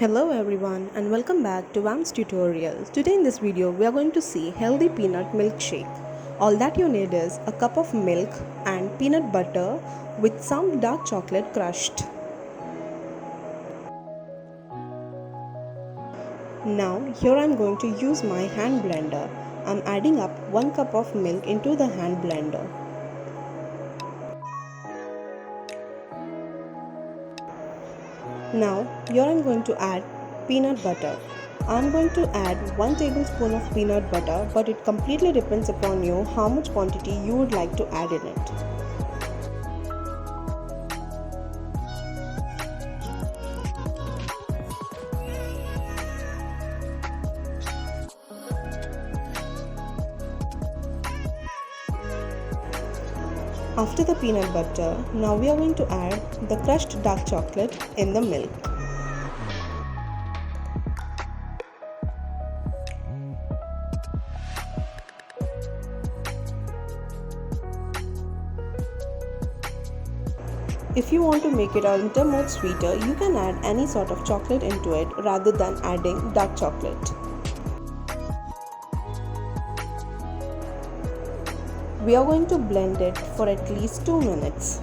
Hello everyone and welcome back to WAM'S tutorial. Today in this video we are going to see healthy peanut milkshake. All that you need is a cup of milk and peanut butter with some dark chocolate crushed. Now here I am going to use my hand blender. I am adding up 1 cup of milk into the hand blender. Now here I am going to add peanut butter. I am going to add 1 tablespoon of peanut butter, but it completely depends upon you how much quantity you would like to add in it. After the peanut butter, now we are going to add the crushed dark chocolate in the milk. If you want to make it a little more sweeter, you can add any sort of chocolate into it rather than adding dark chocolate. We are going to blend it for at least 2 minutes.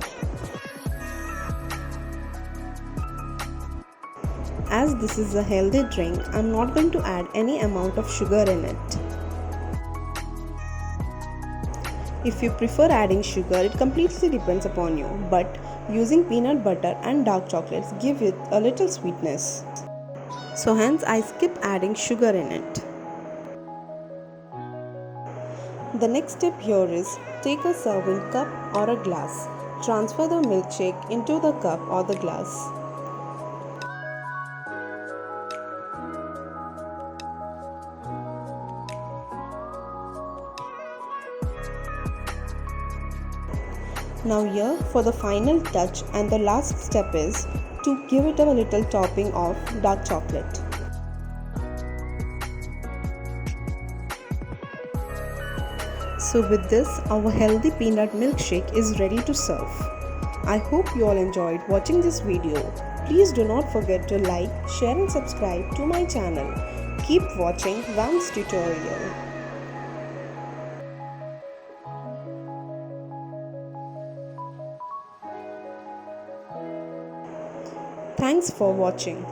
As this is a healthy drink, I am not going to add any amount of sugar in it. If you prefer adding sugar, it completely depends upon you, but using peanut butter and dark chocolates give it a little sweetness. So hence I skip adding sugar in it. The next step here is take a serving cup or a glass. Transfer the milkshake into the cup or the glass. Now here for the final touch and the last step is to give it a little topping of dark chocolate. So with this, our healthy peanut milkshake is ready to serve. I hope you all enjoyed watching this video. Please do not forget to like, share and subscribe to my channel. Keep watching WAM'S tutorial. Thanks for watching.